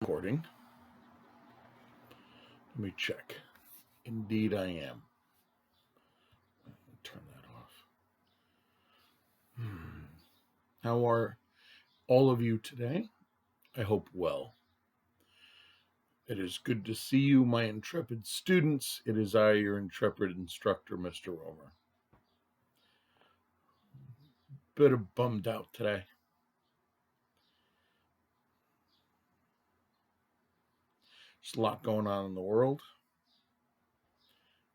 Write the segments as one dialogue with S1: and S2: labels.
S1: Recording. Let me check. Indeed, I am. Turn that off. How are all of you today? I hope well. It is good to see you, my intrepid students. It is I, your intrepid instructor, Mr. Romer. Bit of bummed out today. There's a lot going on in the world.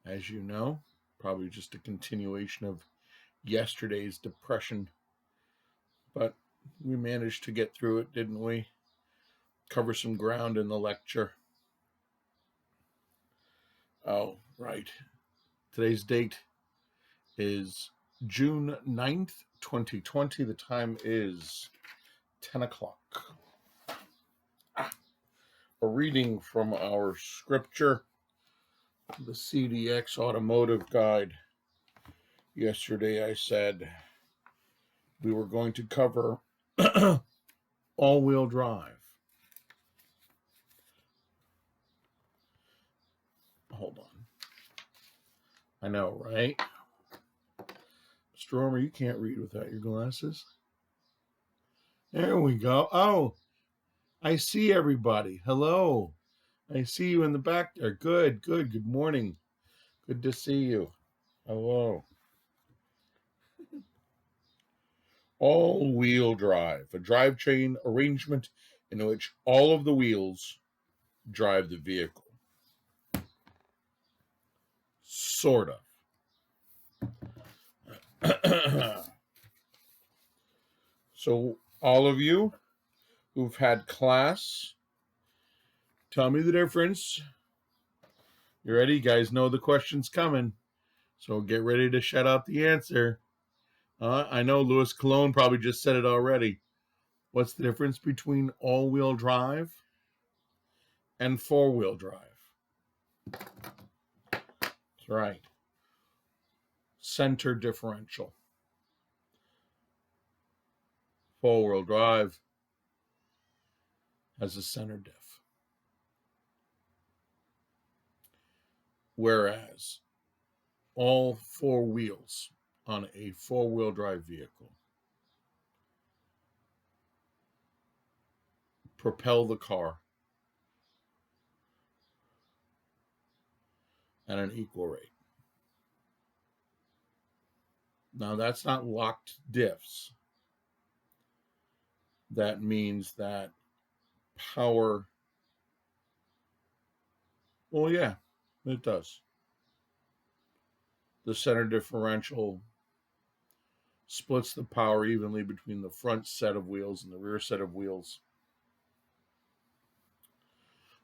S1: As you know, probably just a continuation of yesterday's depression. But we managed to get through it, didn't we? Cover some ground in the lecture. Oh, right. Today's date is June 9th, 2020. The time is 10 o'clock. A reading from our scripture, the CDX Automotive Guide. Yesterday I said we were going to cover all-wheel drive. Hold on. I know, right? Mr. Romer, you can't read without your glasses. There we go. Oh, I see everybody. Hello. I see you in the back there. Good. Good morning. Good to see you. Hello. All-wheel drive, a drivetrain arrangement in which all of the wheels drive the vehicle. Sort of. So, all of you who've had class, tell me the difference. You ready? You guys know the question's coming. So get ready to shout out the answer. I know Louis Cologne probably just said it already. What's the difference between all-wheel drive and four-wheel drive? That's right. Center differential. Four-wheel drive has a center diff. Whereas all four wheels on a four-wheel drive vehicle propel the car at an equal rate. Now, that's not locked diffs. That means that power, well, yeah, it does. The center differential splits the power evenly between the front set of wheels and the rear set of wheels.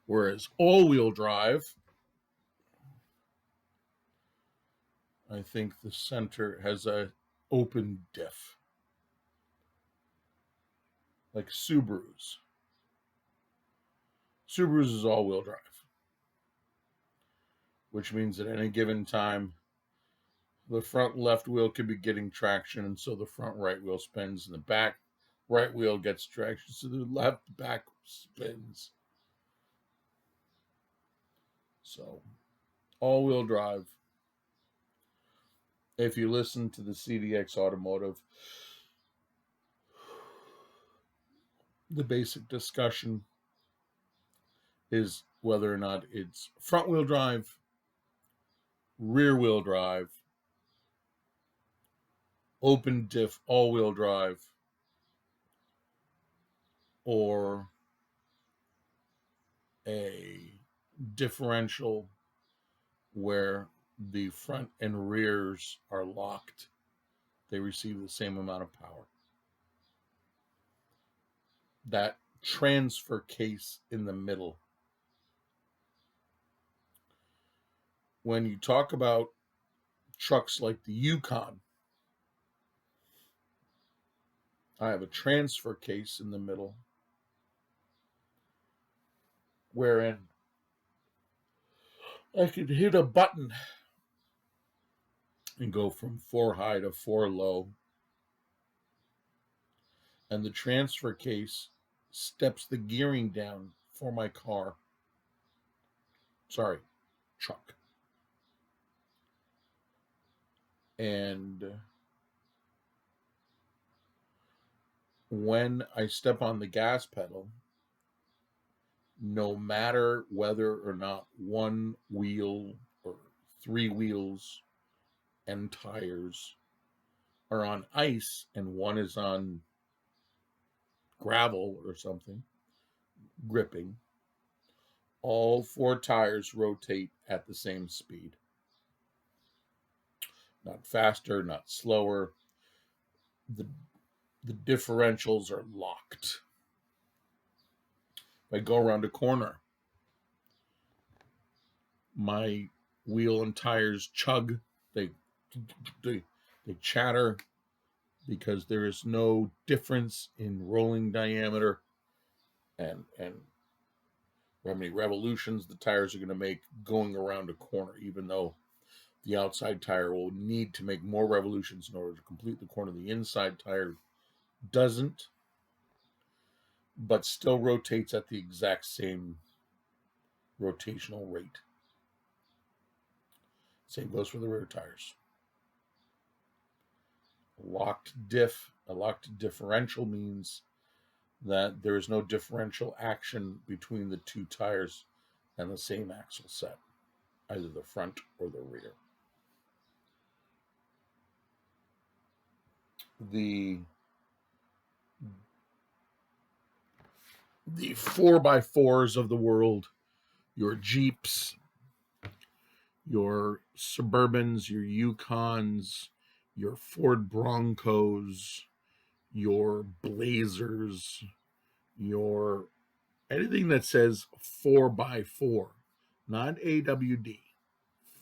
S1: Whereas all-wheel drive, I think the center has a open diff. Like Subarus. Subarus is all-wheel drive. Which means at any given time, the front left wheel could be getting traction, and so the front right wheel spins, and the back right wheel gets traction, so the left back spins. So, all-wheel drive. If you listen to the CDX Automotive, the basic discussion is whether or not it's front-wheel drive, rear-wheel drive, open diff all-wheel drive, or a differential where the front and rears are locked. They receive the same amount of power. That transfer case in the middle. When you talk about trucks like the Yukon, I have a transfer case in the middle wherein I could hit a button and go from 4 high to 4 low. And the transfer case steps the gearing down for my car. Sorry, truck. And when I step on the gas pedal, no matter whether or not one wheel or three wheels and tires are on ice and one is on gravel or something, gripping, all four tires rotate at the same speed. Not faster, not slower. The differentials are locked. If I go around a corner, my wheel and tires chug. They chatter because there is no difference in rolling diameter and how many revolutions the tires are going to make going around a corner, even though the outside tire will need to make more revolutions in order to complete the corner. The inside tire doesn't, but still rotates at the exact same rotational rate. Same goes for the rear tires. A locked differential means that there is no differential action between the two tires and the same axle set, either the front or the rear. The 4x4s of the world, your Jeeps, your Suburbans, your Yukons, your Ford Broncos, your Blazers, your anything that says 4x4, not AWD,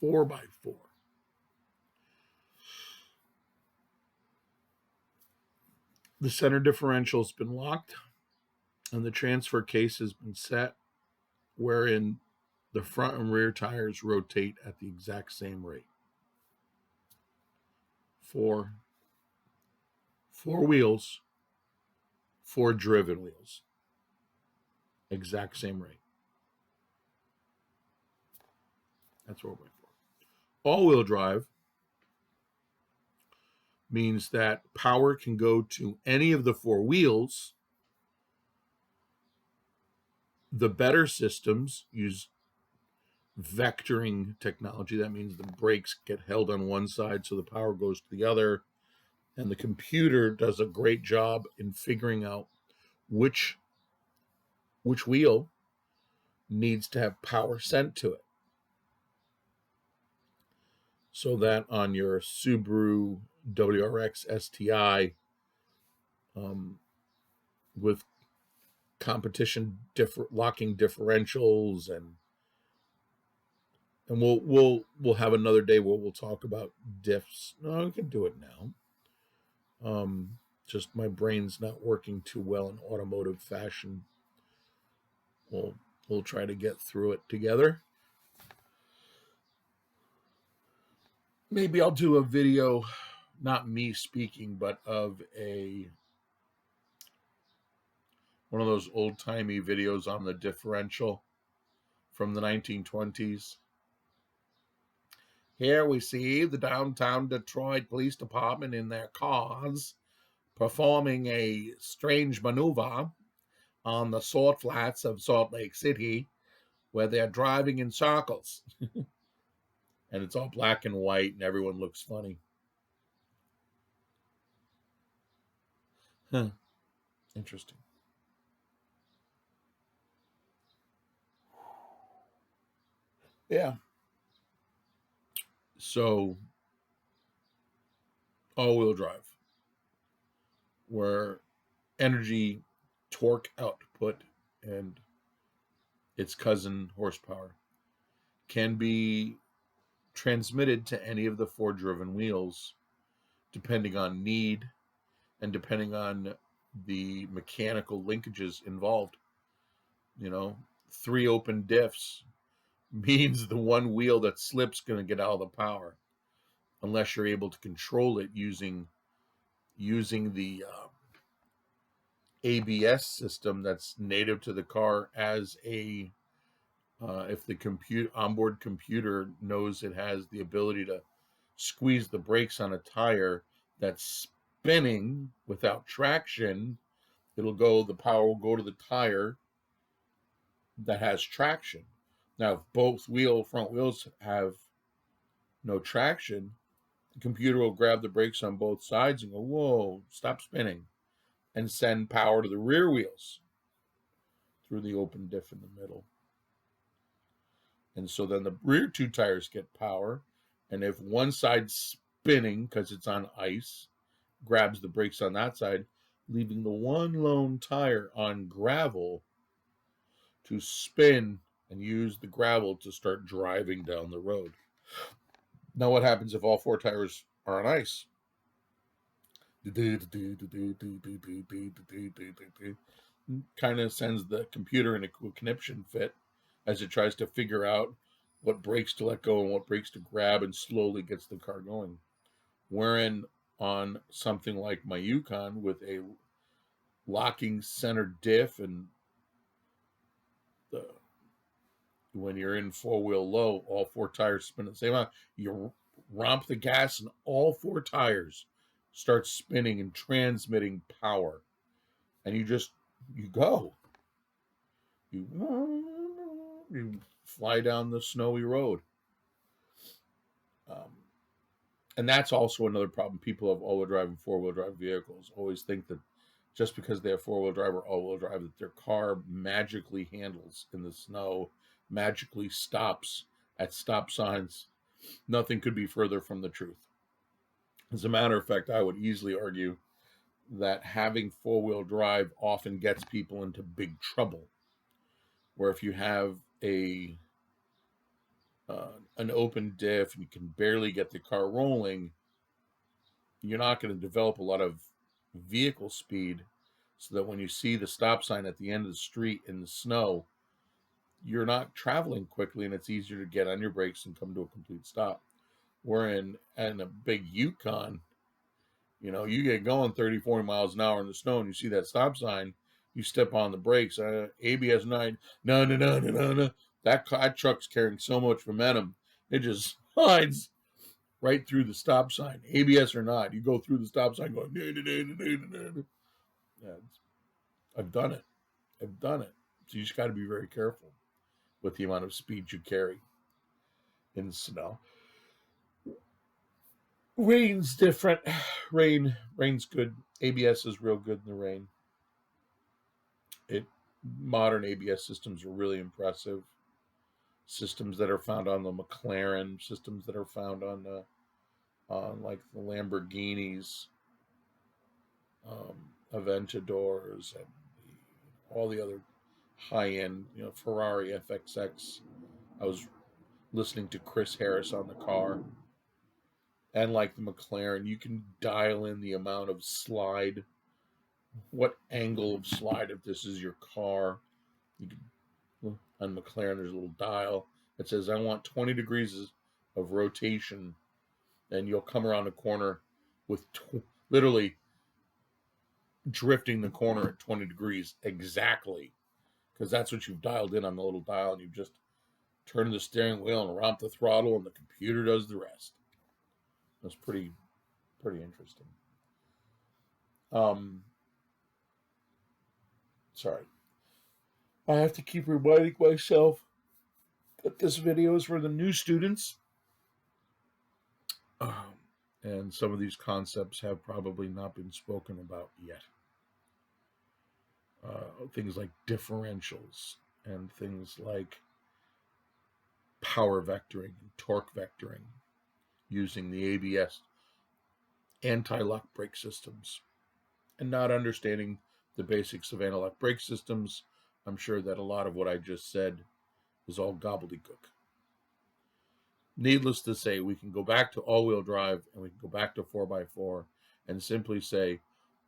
S1: 4x4. The center differential has been locked and the transfer case has been set, wherein the front and rear tires rotate at the exact same rate. Four wheels, four driven wheels. Exact same rate. That's what we're going for. All-wheel drive means that power can go to any of the four wheels. The better systems use vectoring technology. That means the brakes get held on one side so the power goes to the other. And the computer does a great job in figuring out which wheel needs to have power sent to it. So that on your Subaru WRX STI, with competition locking differentials, and we'll have another day where we'll talk about diffs. No, we can do it now. Just my brain's not working too well in automotive fashion. We'll try to get through it together. Maybe I'll do a video, not me speaking, but of one of those old-timey videos on the differential from the 1920s. Here we see the downtown Detroit Police Department in their cars performing a strange maneuver on the salt flats of Salt Lake City, where they're driving in circles. And it's all black and white, and everyone looks funny. Huh. Interesting. Yeah. So, all-wheel drive, where energy, torque output, and its cousin horsepower can be transmitted to any of the four driven wheels, depending on need and depending on the mechanical linkages involved. 3 open diffs means the one wheel that slips going to get all the power, unless you're able to control it using the ABS system that's native to the car as a if the onboard computer knows it has the ability to squeeze the brakes on a tire that's spinning without traction, the power will go to the tire that has traction. Now, if both front wheels have no traction, the computer will grab the brakes on both sides and go, whoa, stop spinning, and send power to the rear wheels through the open diff in the middle. And so then the rear two tires get power. And if one side's spinning because it's on ice, grabs the brakes on that side, leaving the one lone tire on gravel to spin and use the gravel to start driving down the road. Now, what happens if all four tires are on ice? Kind of sends the computer in a conniption fit as it tries to figure out what brakes to let go and what brakes to grab, and slowly gets the car going. Wherein on something like my Yukon with a locking center diff, and when you're in four-wheel low, all four tires spin at the same time. You romp the gas and all four tires start spinning and transmitting power. And you go. You fly down the snowy road. And that's also another problem. People have all-wheel drive and four-wheel drive vehicles always think that just because they have four-wheel drive or all-wheel drive, that their car magically handles in the snow, magically stops at stop signs. Nothing could be further from the truth. As a matter of fact, I would easily argue that having four-wheel drive often gets people into big trouble. Where if you have an open diff and you can barely get the car rolling, you're not going to develop a lot of vehicle speed, so that when you see the stop sign at the end of the street in the snow, you're not traveling quickly, and it's easier to get on your brakes and come to a complete stop. Wherein in a big Yukon, you get going 30, 40 miles an hour in the snow and you see that stop sign, you step on the brakes, ABS 9, no. That truck's carrying so much momentum, it just slides right through the stop sign. ABS or not, you go through the stop sign going, yeah, I've done it. So you just got to be very careful with the amount of speed you carry in the snow. Rain's different. Rain's good. ABS is real good in the rain. Modern ABS systems are really impressive. Systems that are found on the McLaren, systems that are found on like the Lamborghinis, Aventadors, and all the other high-end, Ferrari FXX. I was listening to Chris Harris on the car. And like the McLaren, you can dial in the amount of slide, what angle of slide, if this is your car. You can, on McLaren, there's a little dial that says, I want 20 degrees of rotation, and you'll come around the corner with literally drifting the corner at 20 degrees exactly, because that's what you've dialed in on the little dial, and you just turn the steering wheel and romp the throttle, and the computer does the rest. That's pretty interesting. Sorry. I have to keep reminding myself that this video is for the new students. And some of these concepts have probably not been spoken about yet. Things like differentials and things like power vectoring and torque vectoring using the ABS anti-lock brake systems, and not understanding the basics of anti-lock brake systems. I'm sure that a lot of what I just said is all gobbledygook. Needless to say, we can go back to all-wheel drive and we can go back to 4x4 and simply say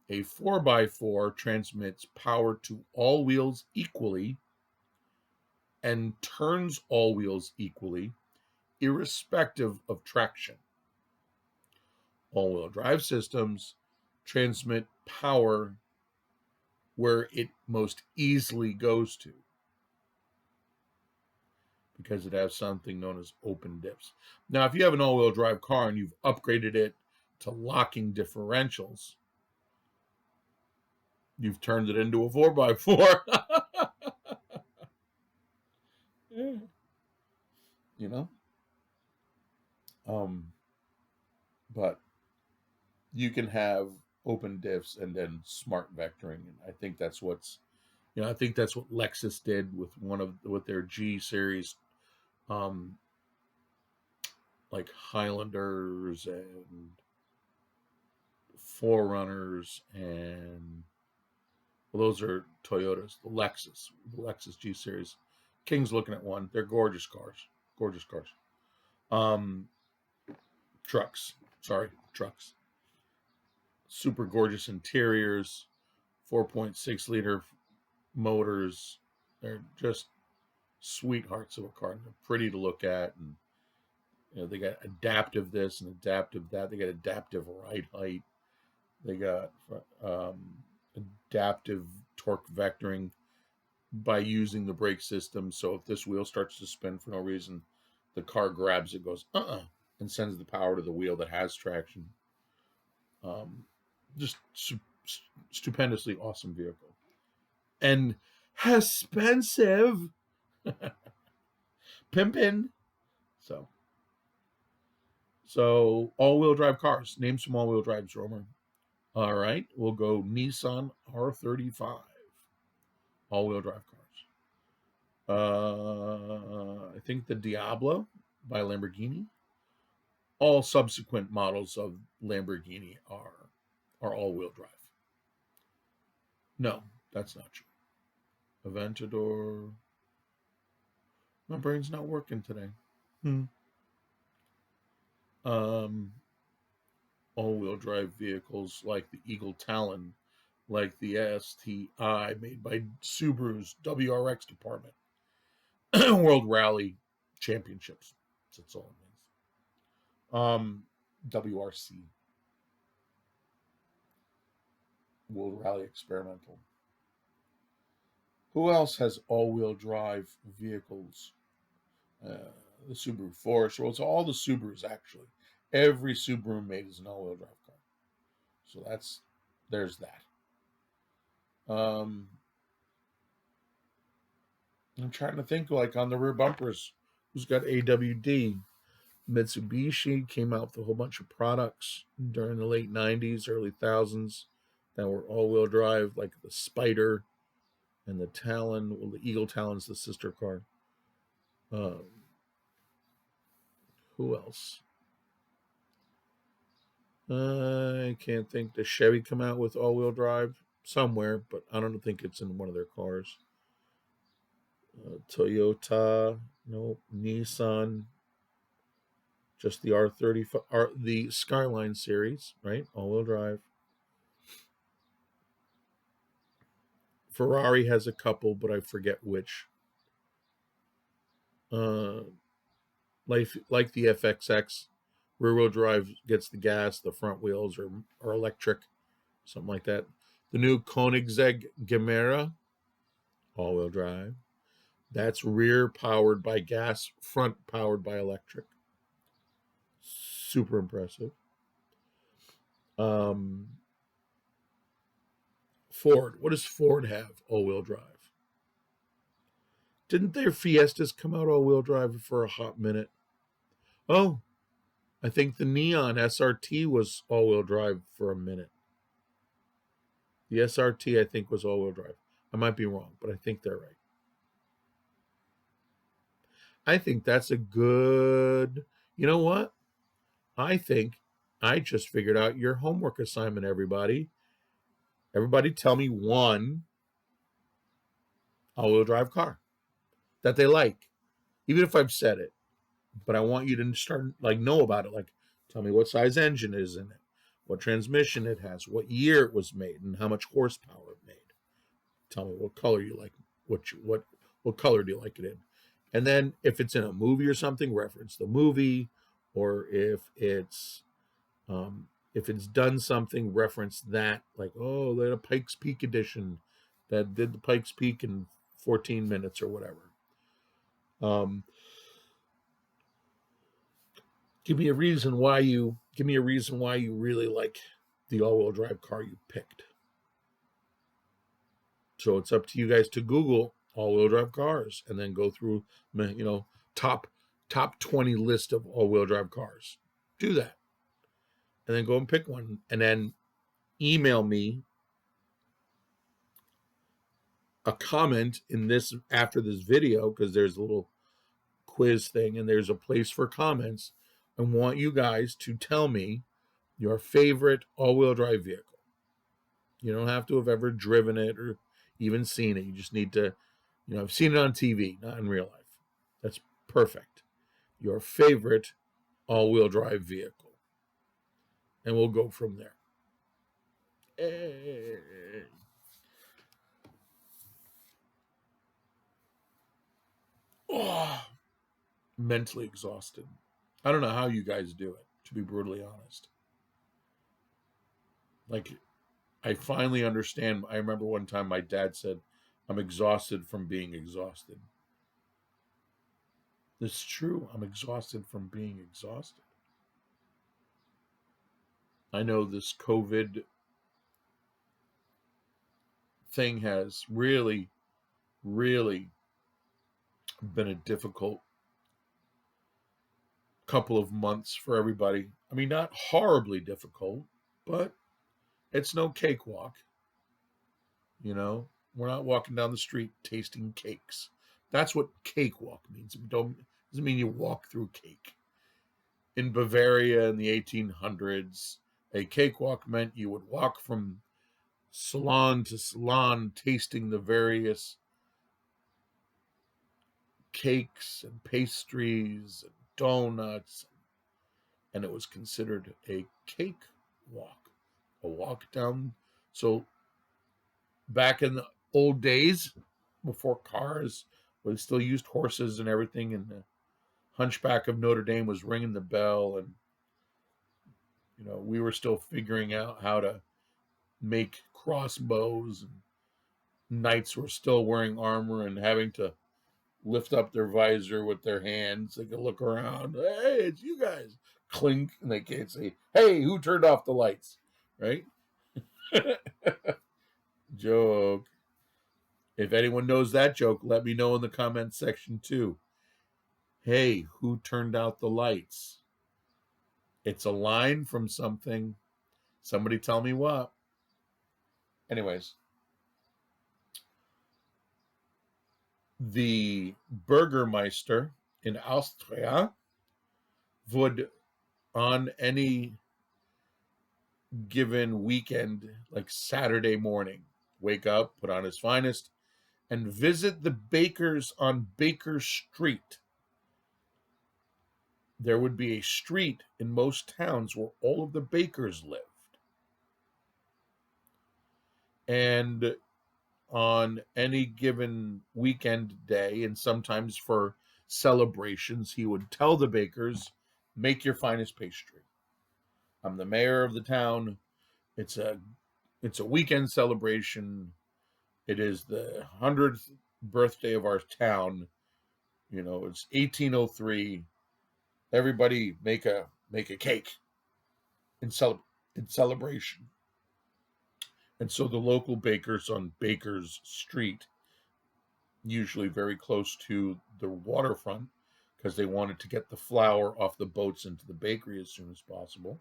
S1: a 4x4 transmits power to all wheels equally and turns all wheels equally, irrespective of traction. All-wheel drive systems transmit power where it most easily goes to, because it has something known as open diffs. Now, if you have an all-wheel drive car and you've upgraded it to locking differentials, you've turned it into a 4x4. Yeah. You know? But you can have open diffs and then smart vectoring, and I think that's what's, I think that's what Lexus did with their G series, like Highlanders and Forerunners, and well, those are Toyotas. The Lexus G series. King's looking at one. They're gorgeous cars. Gorgeous cars. Trucks. Super gorgeous interiors. 4.6 liter motors. They're just sweethearts of a car. They're pretty to look at, and they got adaptive this and adaptive that. They got adaptive ride height. They got adaptive torque vectoring by using the brake system. So if this wheel starts to spin for no reason, the car grabs it, goes and sends the power to the wheel that has traction. Just stupendously awesome vehicle, and expensive. Pimpin'. So all-wheel drive cars. Name some all-wheel drives, Romer. All right, we'll go Nissan R35. All-wheel drive cars. I think the Diablo by Lamborghini. All subsequent models of Lamborghini are all-wheel drive. No, that's not true. Aventador. My brain's not working today. All-wheel drive vehicles like the Eagle Talon, like the STI made by Subaru's WRX department. World Rally Championships. That's all it means. WRC. World Rally Experimental. Who else has all-wheel drive vehicles? The Subaru Forester. Well, it's all the Subarus, actually. Every Subaru made is an all-wheel drive car. So there's that. I'm trying to think, like, on the rear bumpers, who's got AWD? Mitsubishi came out with a whole bunch of products during the late 90s, early 1000s that were all-wheel drive, like the Spider and the Talon. Well, the Eagle Talon's the sister car. Who else? I can't think. Does Chevy come out with all-wheel drive? Somewhere, but I don't think it's in one of their cars. Toyota, no. Nissan, just the R35, the Skyline series, right? All-wheel drive. Ferrari has a couple, but I forget which. Like the FXX, rear-wheel drive gets the gas. The front wheels are electric, something like that. The new Koenigsegg Gemera, all-wheel drive. That's rear powered by gas, front powered by electric. Super impressive. Ford. What does Ford have? All-wheel drive. Didn't their Fiestas come out all-wheel drive for a hot minute? Oh, I think the Neon SRT was all-wheel drive for a minute. The SRT, I think, was all-wheel drive. I might be wrong, but I think they're right. I think that's a good... You know what? I think I just figured out your homework assignment, everybody. Everybody tell me one all-wheel drive car that they like, even if I've said it. But I want you to start, know about it. Like, tell me what size engine is in it, what transmission it has, what year it was made, and how much horsepower it made. Tell me what color you like, what color do you like it in. And then if it's in a movie or something, reference the movie, or if it's done something, reference that. Like, oh, they had a Pikes Peak edition, that did the Pikes Peak in 14 minutes or whatever. Give me a reason why you really like the all-wheel drive car you picked. So it's up to you guys to Google all-wheel drive cars and then go through, top 20 list of all-wheel drive cars. Do that. And then go and pick one. And then email me a comment in this after this video, because there's a little quiz thing and there's a place for comments. I want you guys to tell me your favorite all-wheel drive vehicle. You don't have to have ever driven it or even seen it. You just need to, I've seen it on TV, not in real life. That's perfect. Your favorite all-wheel drive vehicle. And we'll go from there. Hey. Oh, mentally exhausted. I don't know how you guys do it, to be brutally honest. Like, I finally understand. I remember one time my dad said, I'm exhausted from being exhausted. It's true. I'm exhausted from being exhausted. I know this COVID thing has really, really been a difficult couple of months for everybody. I mean, not horribly difficult, but it's no cakewalk. We're not walking down the street tasting cakes. That's what cakewalk means. It doesn't mean you walk through cake. In Bavaria in the 1800s, a cakewalk meant you would walk from salon to salon tasting the various cakes and pastries and donuts, and it was considered a cake walk, a walk down. So back in the old days, before cars, we still used horses and everything, and the Hunchback of Notre Dame was ringing the bell, and we were still figuring out how to make crossbows, and knights were still wearing armor and having to lift up their visor with their hands. They could look around. Hey, it's you guys. Clink, and they can't say, hey, who turned off the lights? Right? Joke. If anyone knows that joke, let me know in the comments section too. Hey, who turned out the lights? It's a line from something. Somebody tell me what. Anyways, the Burgermeister in Austria would, on any given weekend, like Saturday morning, wake up, put on his finest, and visit the bakers on Baker Street. There would be a street in most towns where all of the bakers lived. And on any given weekend day, and sometimes for celebrations, he would tell the bakers, make your finest pastry. I'm the mayor of the town. It's a weekend celebration. It is the 100th birthday of our town. It's 1803. Everybody make a cake in celebration. And so the local bakers on Baker's Street, usually very close to the waterfront, because they wanted to get the flour off the boats into the bakery as soon as possible,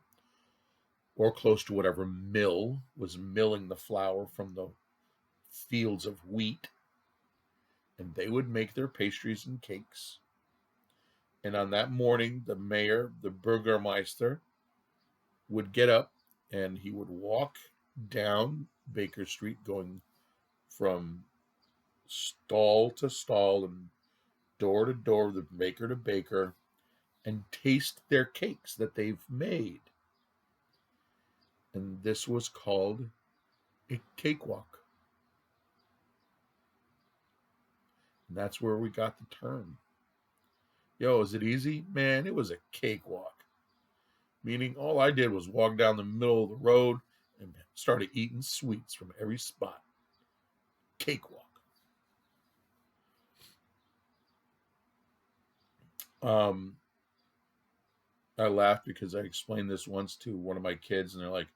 S1: or close to whatever mill was milling the flour from the fields of wheat. And they would make their pastries and cakes. And on that morning, the mayor, the Burgermeister, would get up and he would walk down Baker Street, going from stall to stall and door to door, the baker to baker, and taste their cakes that they've made. And this was called a cakewalk. And that's where we got the term. Yo, is it easy? Man, it was a cakewalk. Meaning all I did was walk down the middle of the road and started eating sweets from every spot. cakewalk. I laughed because I explained this once to one of my kids, and they're like,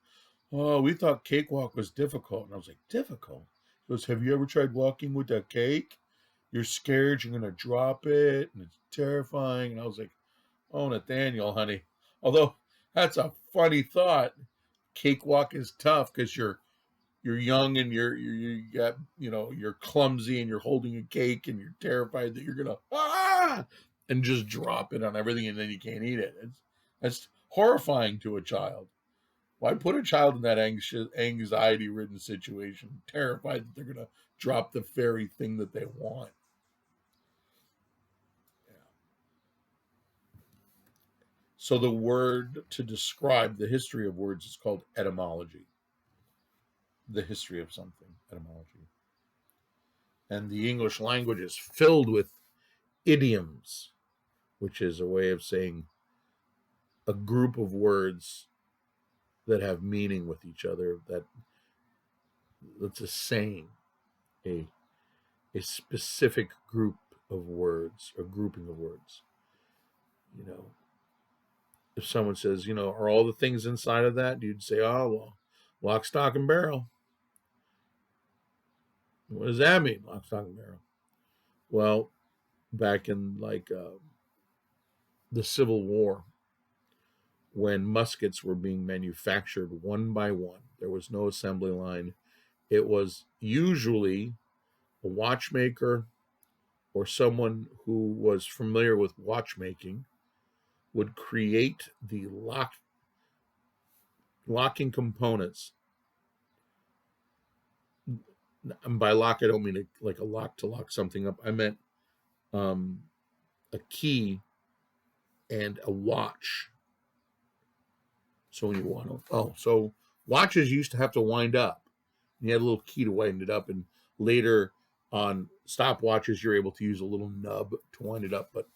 S1: "Oh, we thought cakewalk was difficult." And I was like, "Difficult?" He goes, "Have you ever tried walking with a cake? You're scared you're gonna drop it, and it's terrifying." And I was like, "Oh, Nathaniel, honey." Although that's a funny thought. Cakewalk is tough because you're young and you got, you're clumsy and you're holding a cake and you're terrified that you're gonna and just drop it on everything and then you can't eat it. That's horrifying to a child. Why put a child in that anxiety ridden situation, terrified that they're gonna drop the very thing that they want? Yeah. So the word to describe the history of words is called etymology. The history of something, etymology. And the English language is filled with idioms, which is a way of saying a group of words that have meaning with each other. That's a saying, a specific group of words, a grouping of words. If someone says, are all the things inside of that? You'd say, oh, well, lock, stock, and barrel. What does that mean, lock, stock, and barrel? Well, back in the Civil War, when muskets were being manufactured one by one, there was no assembly line. It was usually a watchmaker or someone who was familiar with watchmaking would create the locking components. And by lock, I don't mean like a lock to lock something up. I meant a key and a watch. So when you want to, so watches used to have to wind up. You had a little key to wind it up, and later on stopwatches, you're able to use a little nub to wind it up. But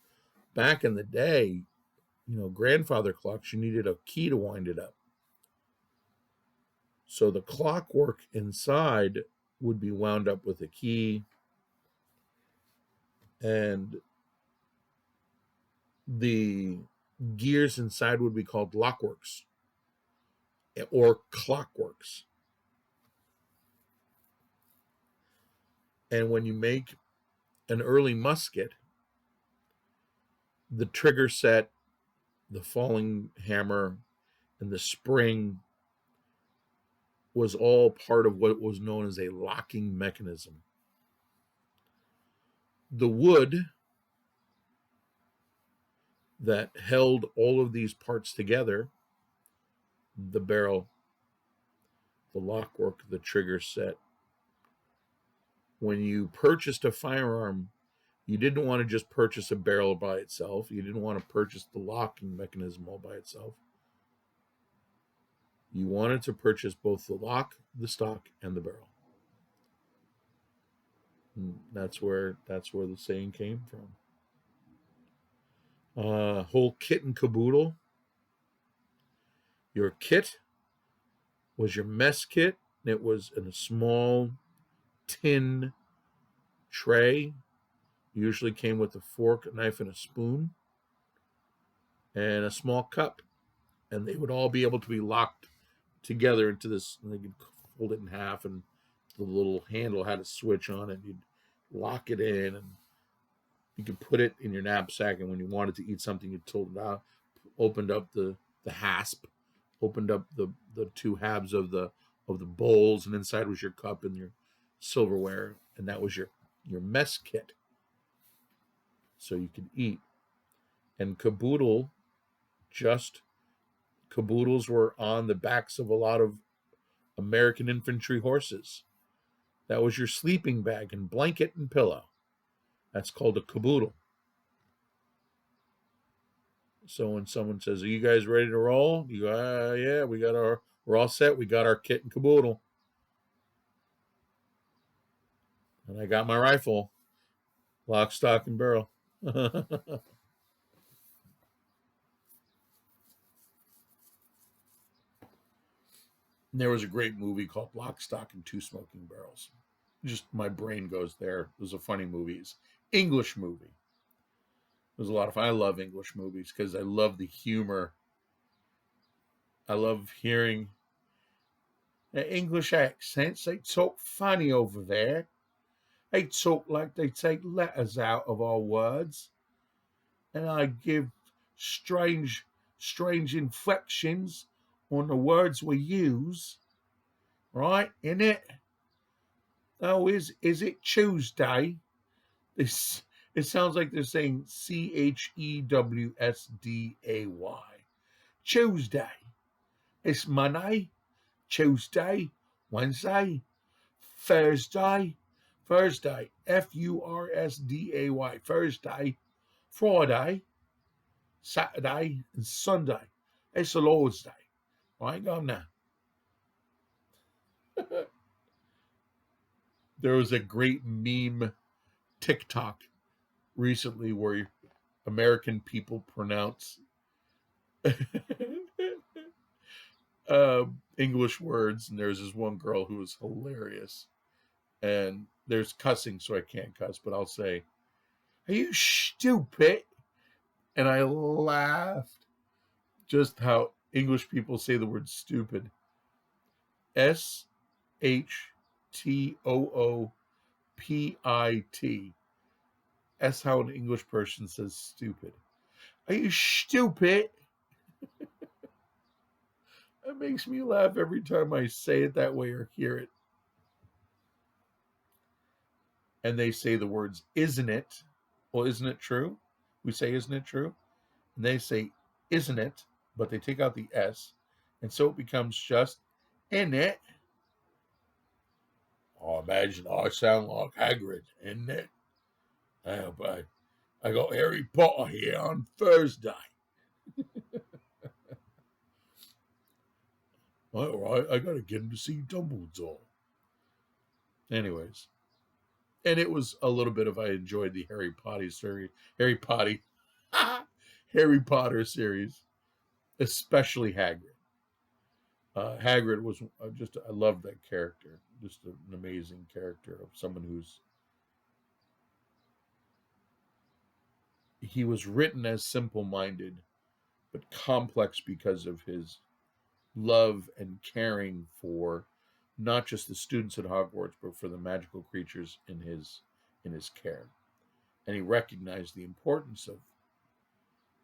S1: back in the day, grandfather clocks, you needed a key to wind it up. So the clockwork inside would be wound up with a key, and the gears inside would be called lockworks or clockworks. And when you make an early musket, the trigger set, the falling hammer, and the spring was all part of what was known as a locking mechanism. The wood that held all of these parts together, the barrel, the lockwork, the trigger set, when you purchased a firearm, you didn't want to just purchase a barrel by itself. You didn't want to purchase the locking mechanism all by itself. You wanted to purchase both the lock, the stock, and the barrel. And that's where the saying came from. Whole kit and caboodle. Your kit was your mess kit. It was in a small tin tray. Usually came with a fork, a knife, and a spoon, and a small cup. And they would all be able to be locked together into this. And they could fold it in half, and the little handle had a switch on it. You'd lock it in, and you could put it in your knapsack. And when you wanted to eat something, you pulled it out, opened up the hasp, opened up the two halves of the bowls, and inside was your cup and your silverware, and that was your mess kit. So you could eat. And caboodles were on the backs of a lot of American infantry horses. That was your sleeping bag and blanket and pillow. That's called a caboodle. So when someone says, "Are you guys ready to roll?" You go, "Yeah, we're all set. We got our kit and caboodle." And I got my rifle, lock, stock, and barrel. There was a great movie called Lock, Stock, and Two Smoking Barrels. just my brain goes there. It was a funny movie. It's English movie. It was a lot of fun. I love English movies because I love the humor. I love hearing the English accents. They talk funny over there. They talk like they take letters out of our words, and I give strange, strange inflections on the words we use. Right? In it. Oh, is it Tuesday? This it sounds like they're saying Chewsday. Tuesday. It's Monday, Tuesday, Wednesday, Thursday, Fursday, Thursday, Friday, Saturday, and Sunday. It's the Lord's Day. Right, go on now. There was a great meme TikTok recently where American people pronounce English words, and there's this one girl who was hilarious. And there's cussing, so I can't cuss, but I'll say, "Are you stupid?" And I laughed just how English people say the word stupid. SHTOOPIT. That's how an English person says stupid. Are you stupid? It makes me laugh every time I say it that way or hear it. And they say the words, isn't it? Well, isn't it true? We say, isn't it true? And they say, isn't it? But they take out the S. And so it becomes just, in it. Oh, imagine I sound like Hagrid, isn't it? Oh, but I got Harry Potter here on Thursday. All right, I got to get him to see Dumbledore. Anyways. And it was a little bit of I enjoyed the Harry Potter series. Harry Potter series, especially Hagrid. Hagrid was just I loved that character. Just an amazing character of someone he was written as simple-minded, but complex because of his love and caring for not just the students at Hogwarts, but for the magical creatures in his care. And he recognized the importance of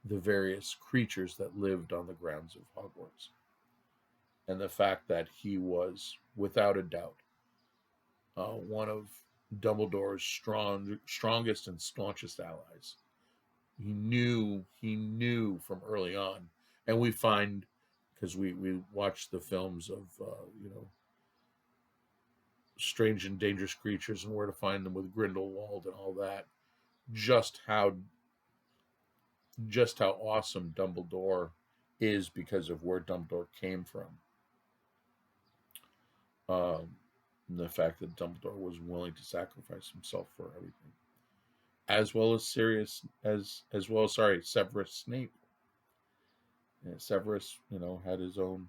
S1: the various creatures that lived on the grounds of Hogwarts. And the fact that he was, without a doubt, one of Dumbledore's strongest and staunchest allies. He knew from early on, and we find because we watched the films of Strange and Dangerous Creatures and Where to Find Them with Grindelwald and all that, just how awesome Dumbledore is because of where Dumbledore came from. And the fact that Dumbledore was willing to sacrifice himself for everything, as well as Severus Snape. And Severus, had his own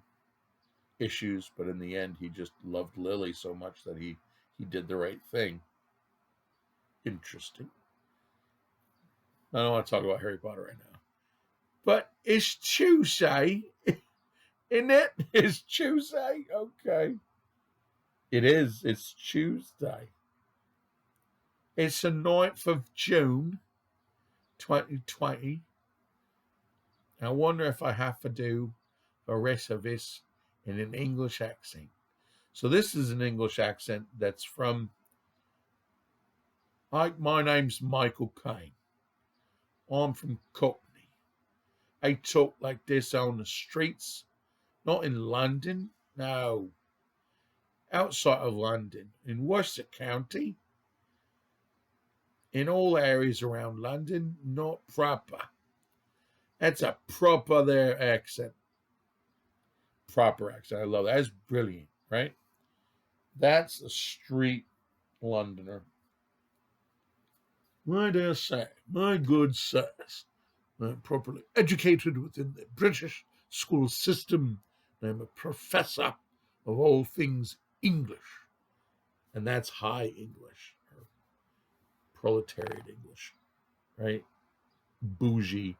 S1: issues, but in the end, he just loved Lily so much that he did the right thing. Interesting. I don't want to talk about Harry Potter right now, but it's Tuesday, isn't it? It's Tuesday. Okay. It is. It's Tuesday. It's the 9th of June, 2020. I wonder if I have to do the rest of this in an English accent. So this is an English accent that's from, my name's Michael Caine. I'm from Cockney. I talk like this on the streets, not in London, no. Outside of London, in Worcester County, in all areas around London, not proper. That's a proper there accent. Proper accent. I love that. That's brilliant, right? That's a street Londoner. My dear sir, my good sirs, I'm properly educated within the British school system. I'm a professor of all things English. And that's high English, or proletariat English, right? Bougie.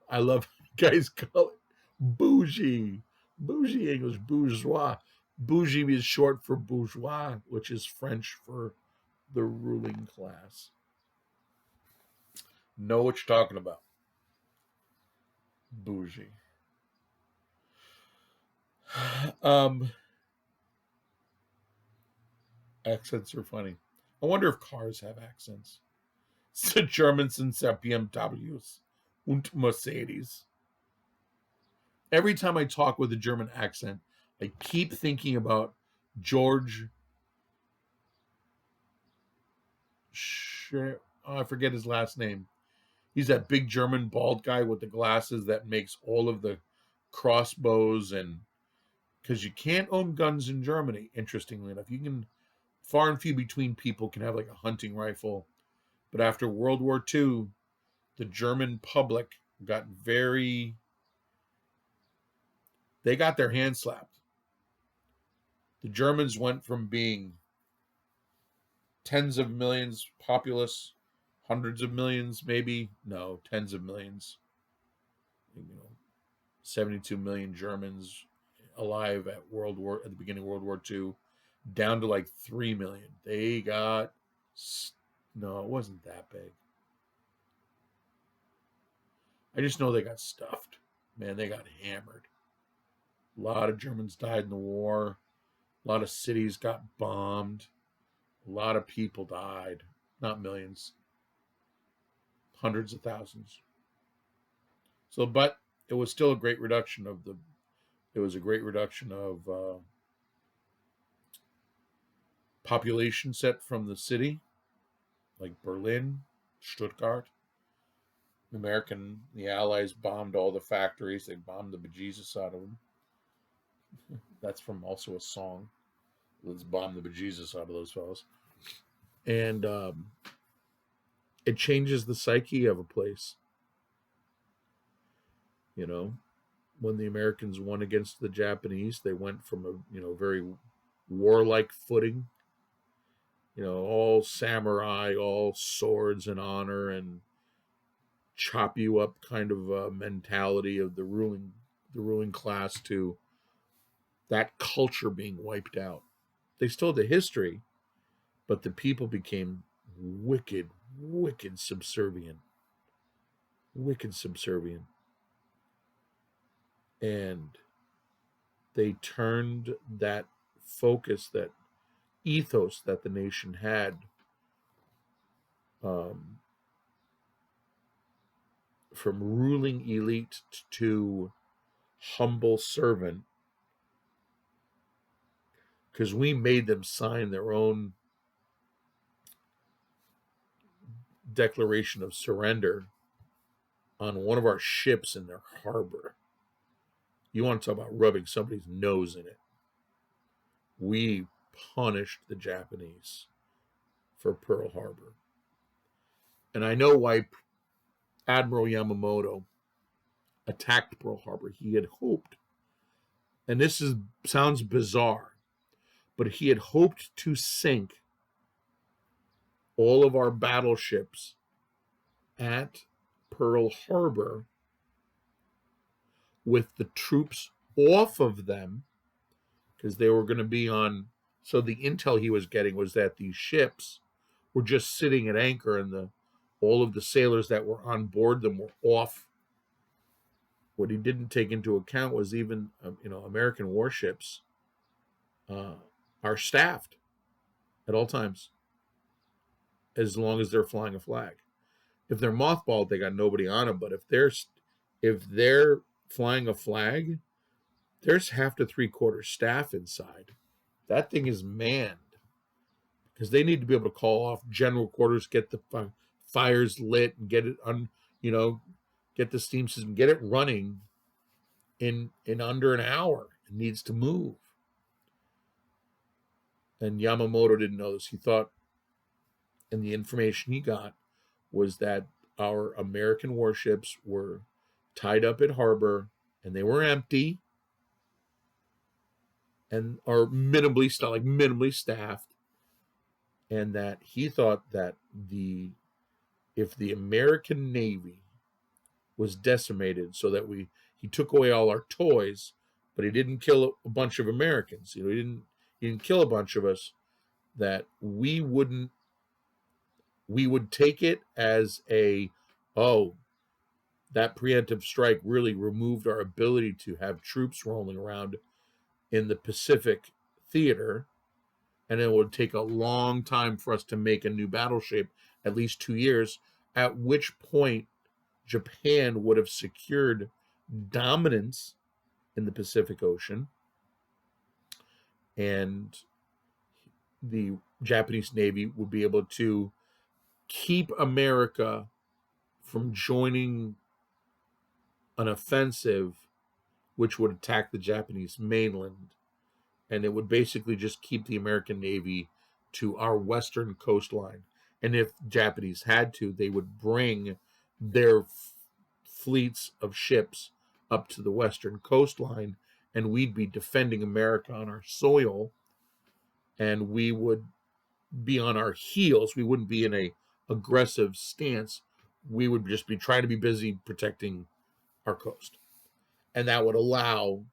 S1: I love guys call it bougie. Bougie English, bourgeois. Bougie is short for bourgeois, which is French for the ruling class. Know what you're talking about. Bougie. Accents are funny. I wonder if cars have accents. The Germans sind sehr BMWs und Mercedes. Every time I talk with a German accent, I keep thinking about George. I forget his last name. He's that big German bald guy with the glasses that makes all of the crossbows, and because you can't own guns in Germany, interestingly enough. You can, far and few between people can have like a hunting rifle. But after World War II, the German public got they got their hands slapped. The Germans went from being tens of millions populous, hundreds of millions, maybe, no, tens of millions, 72 million Germans alive at the beginning of World War II, down to like 3 million. They got, no, it wasn't that big. I just know they got stuffed. Man, they got hammered. A lot of Germans died in the war. A lot of cities got bombed. A lot of people died. Not millions. Hundreds of thousands. So, but it was still a great reduction of population set from the city, like Berlin, Stuttgart. The Allies bombed all the factories. They bombed the bejesus out of them. That's from also a song. Let's bomb the bejesus out of those fellows. And it changes the psyche of a place. When the Americans won against the Japanese, they went from a very warlike footing. All samurai, all swords and honor, and chop you up kind of mentality of the ruling class, to that culture being wiped out. They still had the history, but the people became wicked subservient. Wicked subservient. And they turned that focus, that ethos that the nation had, from ruling elite to humble servant, because we made them sign their own declaration of surrender on one of our ships in their harbor. You want to talk about rubbing somebody's nose in it. We punished the Japanese for Pearl Harbor. And I know why Admiral Yamamoto attacked Pearl Harbor. He had hoped, and sounds bizarre, but he had hoped to sink all of our battleships at Pearl Harbor with the troops off of them, because they were going to be on. So the intel he was getting was that these ships were just sitting at anchor, and all of the sailors that were on board them were off. What he didn't take into account was even American warships are staffed at all times, as long as they're flying a flag. If they're mothballed, they got nobody on them. But if they're flying a flag, there's half to 3/4 staff inside. That thing is manned, because they need to be able to call off general quarters, get the fires lit, and get it get the steam system, get it running in under an hour. It needs to move. And Yamamoto didn't know this. He thought, and the information he got was that our American warships were tied up at harbor, and they were empty, and are minimally staffed, and that he thought that if the American Navy was decimated, so that he took away all our toys, but he didn't kill a bunch of Americans. He didn't kill a bunch of us. That we would take it as oh, that preemptive strike really removed our ability to have troops rolling around in the Pacific theater, and it would take a long time for us to make a new battleship, at least 2 years, at which point Japan would have secured dominance in the Pacific Ocean, and the Japanese Navy would be able to keep America from joining an offensive which would attack the Japanese mainland. And it would basically just keep the American Navy to our western coastline. And if Japanese had to, they would bring their fleets of ships up to the western coastline, and we'd be defending America on our soil, and we would be on our heels. We wouldn't be in a aggressive stance. We would just be trying to be busy protecting our coast. And that would allow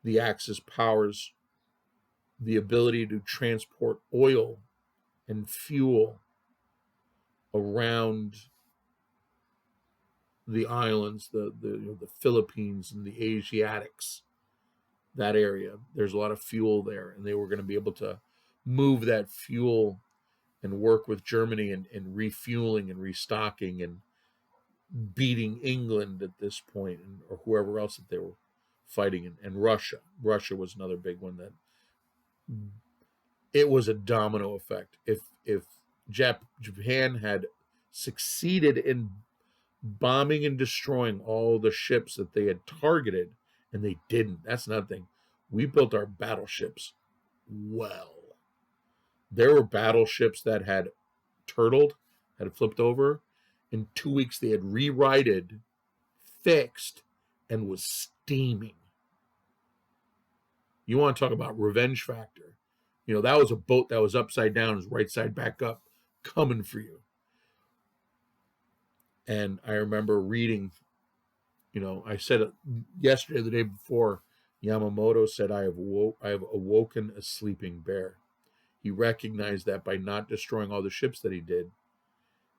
S1: the Axis powers the ability to transport oil and fuel around the islands, the Philippines and the Asiatics, that area. There's a lot of fuel there, and they were going to be able to move that fuel and work with Germany and refueling and restocking and beating England at this point, or whoever else that they were fighting, and Russia. Russia was another big one. That it was a domino effect. If Japan had succeeded in bombing and destroying all the ships that they had targeted, and they didn't. That's another thing. We built our battleships well. There were battleships that had turtled, had flipped over. In 2 weeks, they had rerighted, fixed, and was steaming. You want to talk about revenge factor. That was a boat that was upside down, was right side back up, coming for you. And I remember reading, I said it yesterday, the day before, Yamamoto said, I have awoken a sleeping bear. He recognized that by not destroying all the ships that he did,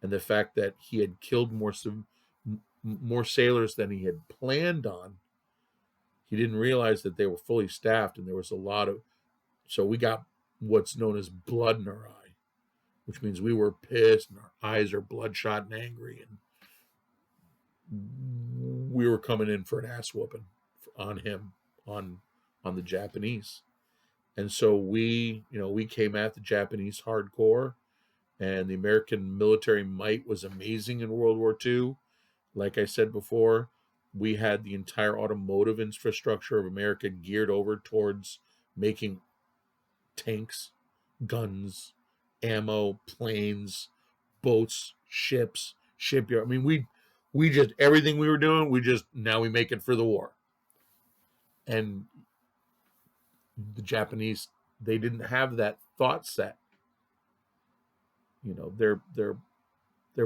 S1: and the fact that he had killed more sailors than he had planned on, he didn't realize that they were fully staffed, and there was a lot of, so we got what's known as blood in our eye, which means we were pissed and our eyes are bloodshot and angry, and we were coming in for an ass whooping on him, on the Japanese. And so we came at the Japanese hardcore, and the American military might was amazing in World War II. Like I said before, we had the entire automotive infrastructure of America geared over towards making tanks, guns, ammo, planes, boats, ships, shipyard. I mean, we just, everything we were doing, now we make it for the war. And the Japanese, they didn't have that thought set. Their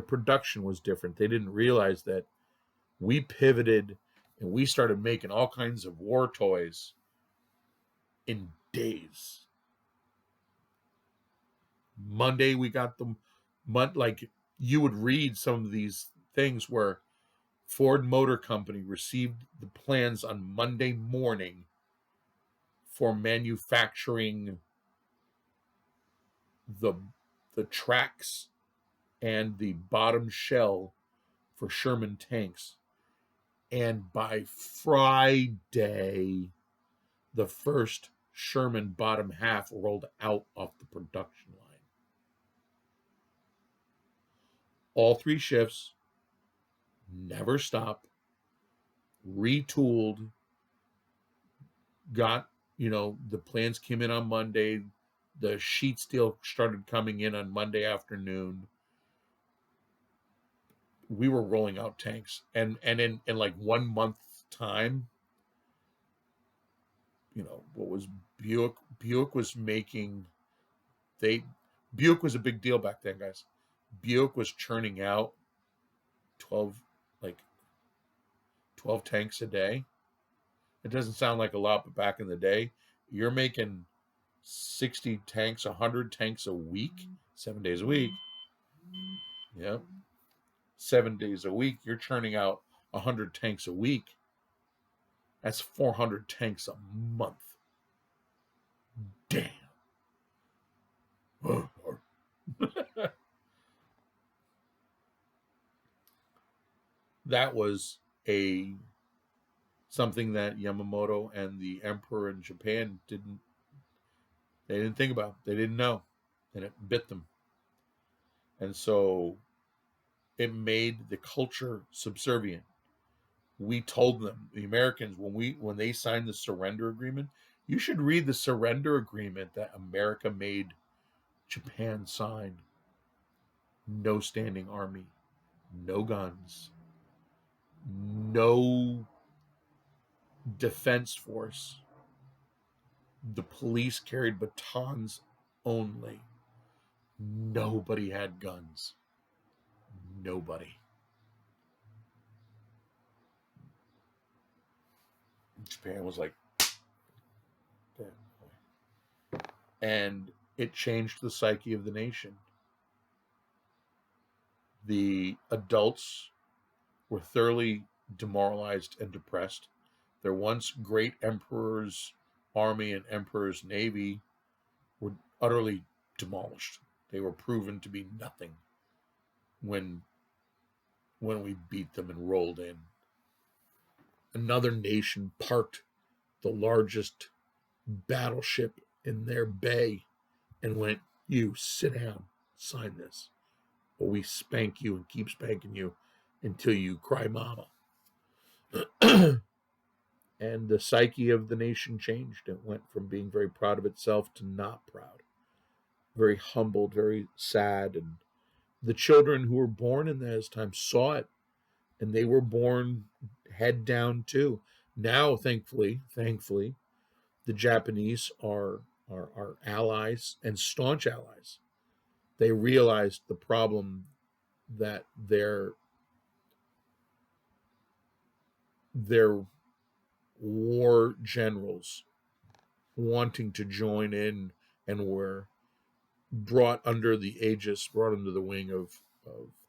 S1: production was different. They didn't realize that we pivoted and we started making all kinds of war toys in days. Monday we got them, like you would read some of these things where Ford Motor Company received the plans on Monday morning for manufacturing the tracks and the bottom shell for Sherman tanks. And by Friday, the first Sherman bottom half rolled out off the production line. All 3 shifts, never stopped, retooled, got, the plans came in on Monday. The sheet steel started coming in on Monday afternoon. We were rolling out tanks, and in like 1 month time, what was Buick was making, Buick was a big deal back then, guys. Buick was churning out 12 like 12 tanks a day. It doesn't sound like a lot, but back in the day, you're making 60 tanks, 100 tanks a week, 7 days a week. Yep. 7 days a week, you're churning out 100 tanks a week. That's 400 tanks a month. Damn. That was a something that Yamamoto and the emperor in Japan didn't think about. They didn't know, and it bit them. And so it made the culture subservient. We told them, the Americans, when they signed the surrender agreement, you should read the surrender agreement that America made Japan sign. No standing army, no guns, no defense force. The police carried batons only. Nobody had guns. Nobody. Japan was like, and it changed the psyche of the nation. The adults were thoroughly demoralized and depressed. Their once great emperor's army and emperor's navy were utterly demolished. They were proven to be nothing when we beat them and rolled in. Another nation parked the largest battleship in their bay and went, "You sit down, sign this, or we spank you and keep spanking you until you cry mama." And the psyche of the nation changed. It went from being very proud of itself to not proud, very humbled, very sad. And the children who were born in those times saw it, and they were born head down too. Now, thankfully, the Japanese are allies and staunch allies. They realized the problem that their war generals wanting to join in and were brought under the wing of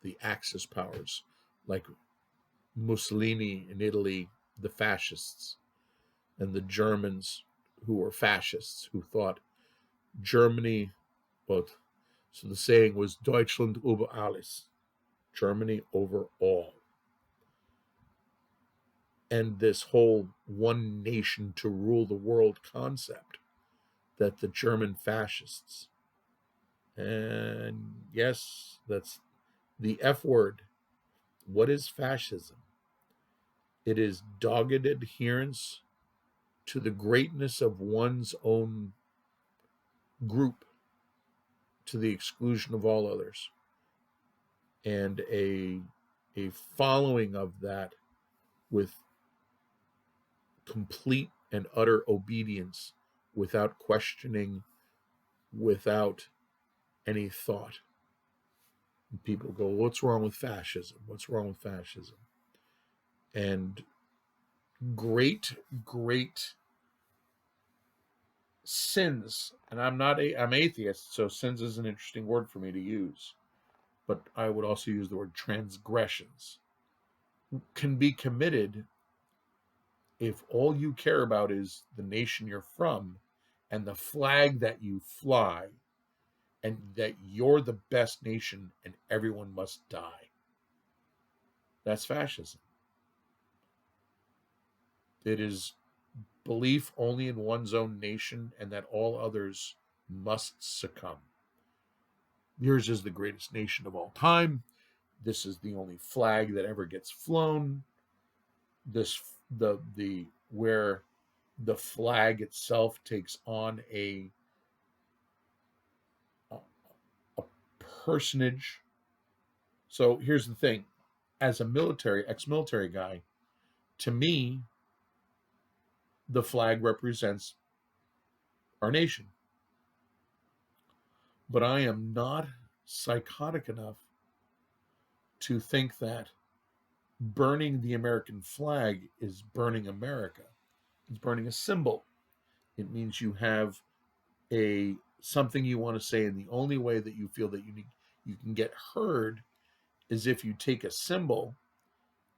S1: the Axis powers, like Mussolini in Italy, the fascists, and the Germans who were fascists, who thought Germany, so the saying was Deutschland über alles, Germany over all. And this whole one nation to rule the world concept that the German fascists, and yes, that's the F word. What is fascism? It is dogged adherence to the greatness of one's own group to the exclusion of all others, and a following of that with complete and utter obedience, without questioning, without any thought. And people go, "What's wrong with fascism? What's wrong with fascism?" And great sins, and I'm atheist, so sins is an interesting word for me to use, but I would also use the word transgressions, can be committed if all you care about is the nation you're from and the flag that you fly, and that you're the best nation and everyone must die. That's fascism. It is belief only in one's own nation and that all others must succumb. Yours is the greatest nation of all time. This is the only flag that ever gets flown. Where the flag itself takes on a personage. So here's the thing. As a ex-military guy, to me, the flag represents our nation. But I am not psychotic enough to think that burning the American flag is burning America. It's burning a symbol. It means you have a something you want to say, and the only way that you feel that you can get heard is if you take a symbol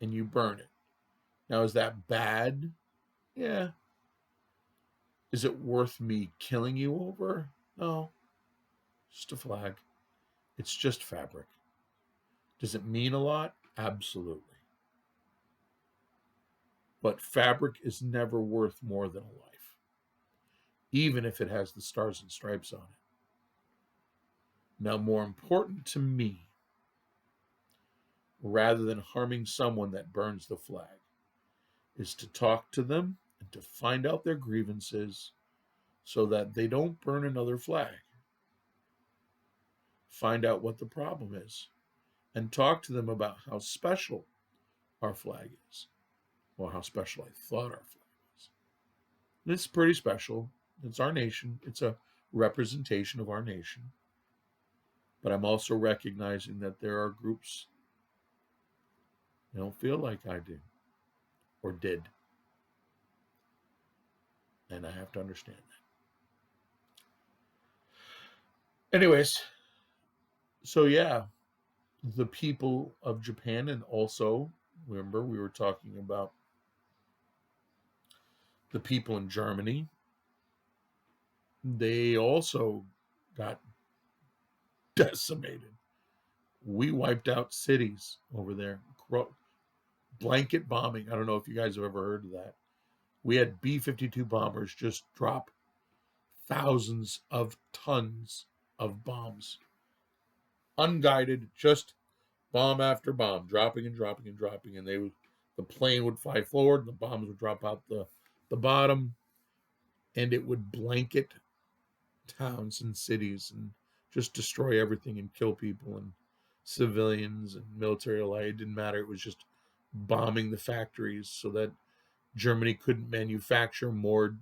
S1: and you burn it. Now, is that bad? Yeah. Is it worth me killing you over? No. Just a flag. It's just fabric. Does it mean a lot? Absolutely. But fabric is never worth more than a life, even if it has the stars and stripes on it. Now, more important to me, rather than harming someone that burns the flag, is to talk to them and to find out their grievances so that they don't burn another flag. Find out what the problem is and talk to them about how special our flag is, or how special I thought our flag was. And it's pretty special. It's our nation. It's a representation of our nation. But I'm also recognizing that there are groups that don't feel like I do or did. And I have to understand that. Anyways, so yeah, the people of Japan, and also, remember, we were talking about the people in Germany. They also got decimated. We wiped out cities over there. Blanket bombing. I don't know if you guys have ever heard of that. We had B-52 bombers just drop thousands of tons of bombs. Unguided, just bomb after bomb, dropping and dropping and dropping. And the plane would fly forward, the bombs would drop out the bottom, and it would blanket towns and cities and just destroy everything and kill people and civilians and military alike. It didn't matter. It was just bombing the factories so that Germany couldn't manufacture more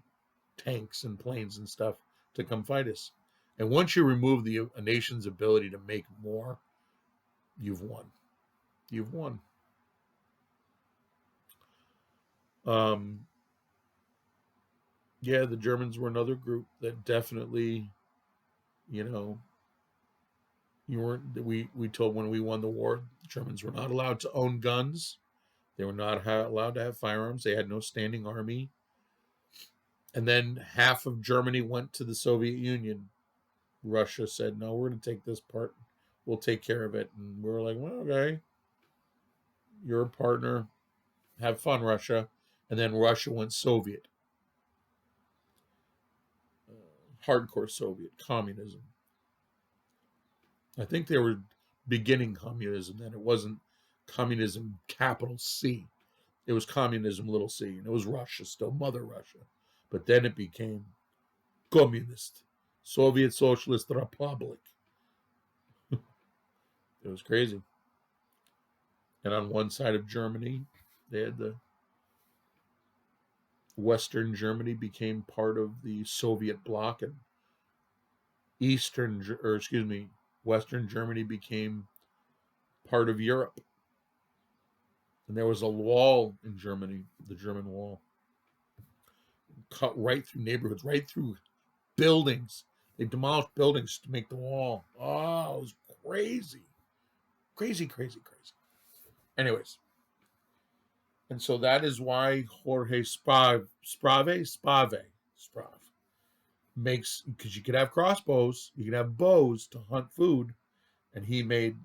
S1: tanks and planes and stuff to come fight us. And once you remove a nation's ability to make more, you've won. You've won. Yeah, the Germans were another group that definitely, we told when we won the war, the Germans were not allowed to own guns. They were not allowed to have firearms. They had no standing army. And then half of Germany went to the Soviet Union. Russia said, no, we're going to take this part. We'll take care of it. And we were like, well, okay. You're a partner. Have fun, Russia. And then Russia went Soviet. Hardcore Soviet. Communism. I think they were beginning communism then. It wasn't communism capital C. It was communism little c. And it was Russia still, Mother Russia. But then it became communist. Soviet Socialist Republic. It was crazy. And on one side of Germany, they had the Western Germany became part of the Soviet bloc, and Western Germany became part of Europe. And there was a wall in Germany, the German Wall, cut right through neighborhoods, right through buildings. They demolished buildings to make the wall. Oh, it was crazy. Crazy, crazy, crazy. Anyways. And so that is why Jorge Sprave makes, because you could have crossbows, you could have bows to hunt food, and he made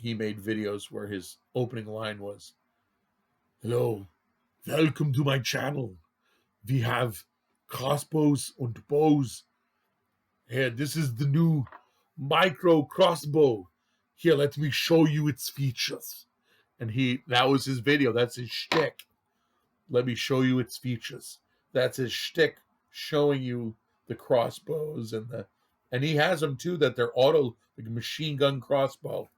S1: videos where his opening line was, "Hello, welcome to my channel. We have crossbows and bows. Here, this is the new micro crossbow. Here, let me show you its features." And that was his video. That's his shtick. Let me show you its features. That's his shtick, showing you the crossbows and he has them too, that they're auto, like a machine gun crossbow,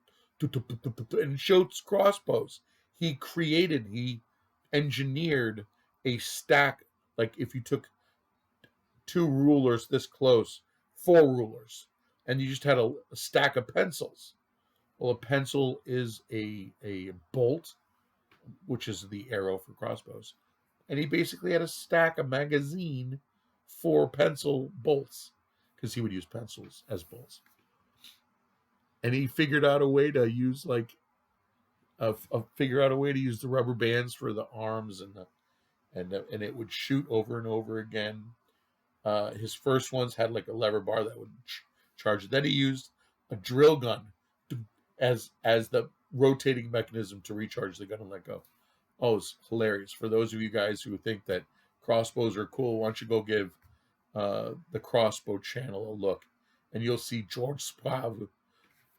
S1: and shoots crossbows. He engineered a stack, like if you took two rulers this close, 4 rulers, and you just had a stack of pencils. Well, a pencil is a bolt, which is the arrow for crossbows. And he basically had a stack, a magazine for pencil bolts, because he would use pencils as bolts. And he figured out a way to use the rubber bands for the arms and it would shoot over and over again. His first ones had like a lever bar that would charge it. Then he used a drill gun as the rotating mechanism to recharge the gun and let go. Oh, it's hilarious. For those of you guys who think that crossbows are cool, why don't you go give the Crossbow Channel a look, and you'll see George Spav,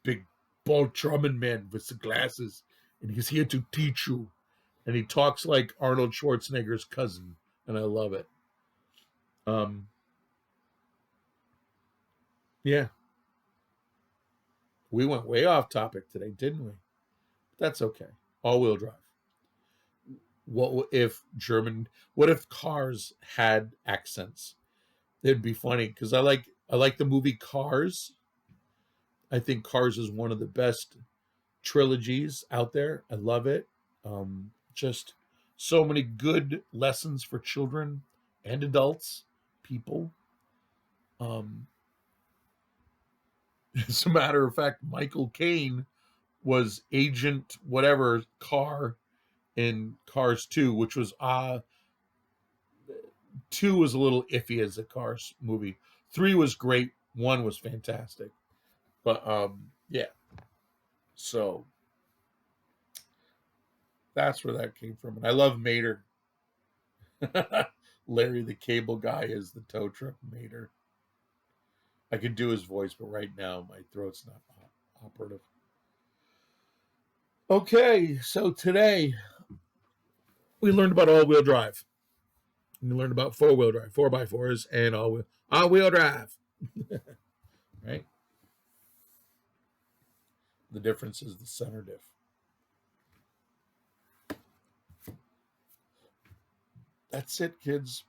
S1: big bald drumming man with the glasses, and he's here to teach you. And he talks like Arnold Schwarzenegger's cousin, and I love it. Yeah. We went way off topic today, didn't we? That's okay. All-wheel drive. What if cars had accents? It'd be funny, because I like the movie Cars. I think Cars is one of the best trilogies out there. I love it. Just so many good lessons for children and adults, people. As a matter of fact, Michael Caine was Agent whatever Car in Cars 2, which was 2 was a little iffy as a Cars movie. 3 was great. 1 was fantastic. But yeah. So that's where that came from. And I love Mater. Larry the Cable Guy is the tow truck Mater. I could do his voice, but right now my throat's not operative. Okay, so today we learned about all-wheel drive. We learned about four-wheel drive, 4x4s, and all-wheel drive. Right? The difference is the center diff. That's it, kids.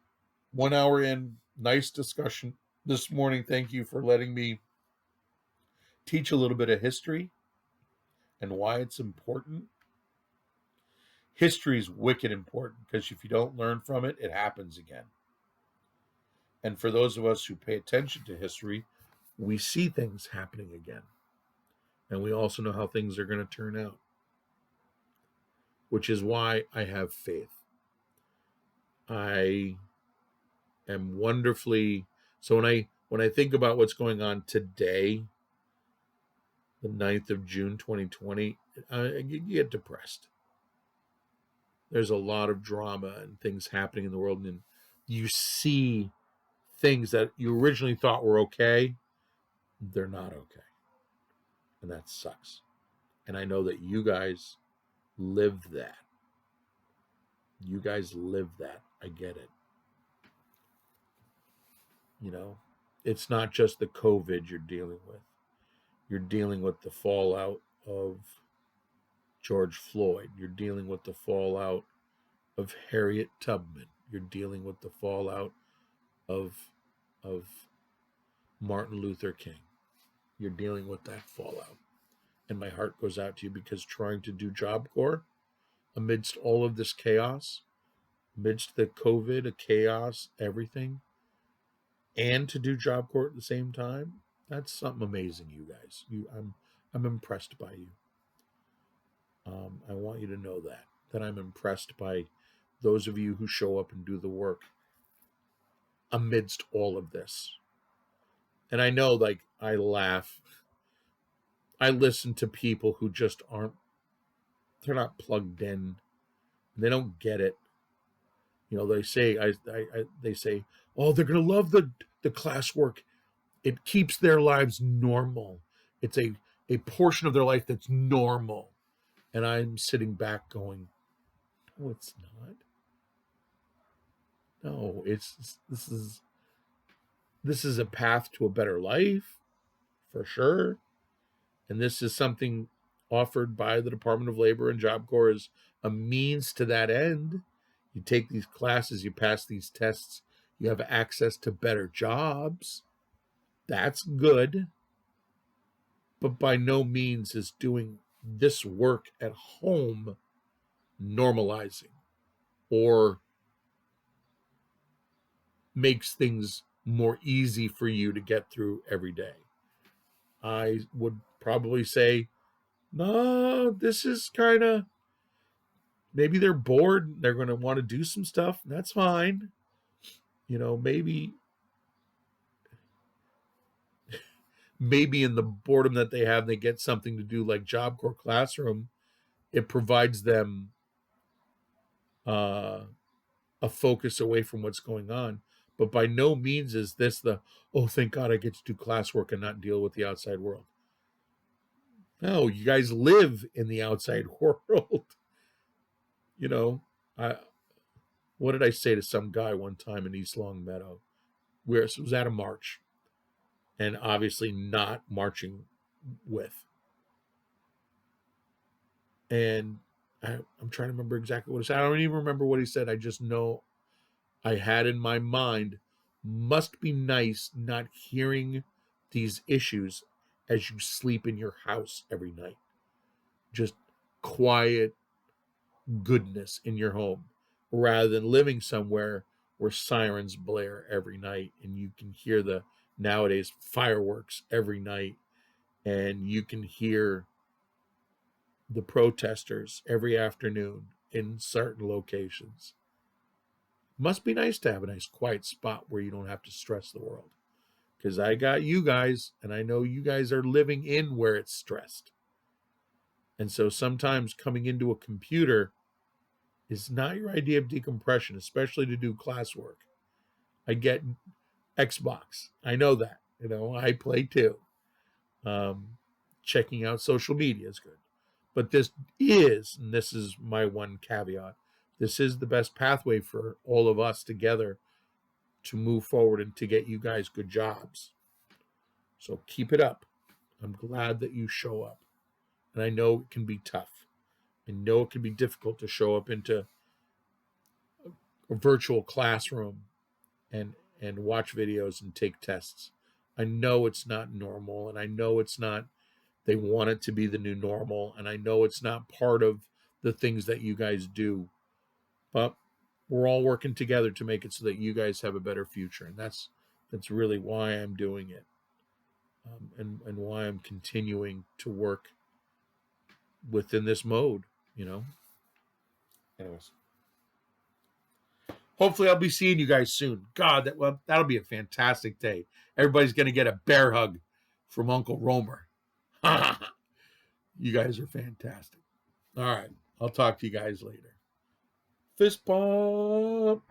S1: 1 hour in. Nice discussion this morning. Thank you for letting me teach a little bit of history and why it's important. History is wicked important, because if you don't learn from it, it happens again. And for those of us who pay attention to history, we see things happening again. And we also know how things are going to turn out, which is why I have faith. I am wonderfully... So when I think about what's going on today, the 9th of June, 2020, you get depressed. There's a lot of drama and things happening in the world, and you see things that you originally thought were okay, they're not okay. And that sucks. And I know that you guys live that. You guys live that. I get it. You know, it's not just the COVID you're dealing with. You're dealing with the fallout of George Floyd. You're dealing with the fallout of Harriet Tubman. You're dealing with the fallout of Martin Luther King. You're dealing with that fallout. And my heart goes out to you, because trying to do Job Corps amidst all of this chaos, amidst the COVID, a chaos, everything, and to do Job Corps at the same time, that's something amazing, you guys. I'm impressed by you. I want you to know that I'm impressed by those of you who show up and do the work amidst all of this. And I know, like, I laugh. I listen to people who just they're not plugged in. They don't get it. You know, they say, they say, oh, they're going to love the classwork. It keeps their lives normal. It's a portion of their life that's normal. And I'm sitting back going, no, it's not. No, this is a path to a better life, for sure. And this is something offered by the Department of Labor and Job Corps as a means to that end. You take these classes, you pass these tests, you have access to better jobs. That's good, but by no means is doing this work at home normalizing or makes things more easy for you to get through every day. I would probably say, no, this is kind of, maybe they're bored. They're going to want to do some stuff. That's fine. Maybe in the boredom that they have, they get something to do like Job Corps Classroom. It provides them a focus away from what's going on. But by no means is this oh, thank God I get to do classwork and not deal with the outside world. No, you guys live in the outside world. I what did I say to some guy one time in East Longmeadow? It was at a march, and obviously not marching with. And I'm trying to remember exactly what he said. I don't even remember what he said. I just know I had in my mind, must be nice not hearing these issues as you sleep in your house every night. Just quiet goodness in your home rather than living somewhere where sirens blare every night and you can hear the nowadays fireworks every night and you can hear the protesters every afternoon in certain locations. Must be nice to have a nice quiet spot where you don't have to stress the world. Because I got you guys, and I know you guys are living in where it's stressed. And so sometimes coming into a computer is not your idea of decompression, especially to do classwork. I get Xbox. I know that. I play too. Checking out social media is good. But this is my one caveat, this is the best pathway for all of us together to move forward and to get you guys good jobs. So keep it up. I'm glad that you show up. And I know it can be tough. I know it can be difficult to show up into a virtual classroom and watch videos and take tests. I know it's not normal, and I know it's not, they want it to be the new normal, and I know it's not part of the things that you guys do. But we're all working together to make it so that you guys have a better future. And that's really why I'm doing it. And why I'm continuing to work within this mode, Anyways. Hopefully I'll be seeing you guys soon. God, that'll be a fantastic day. Everybody's going to get a bear hug from Uncle Romer. You guys are fantastic. All right. I'll talk to you guys later. Fist bump.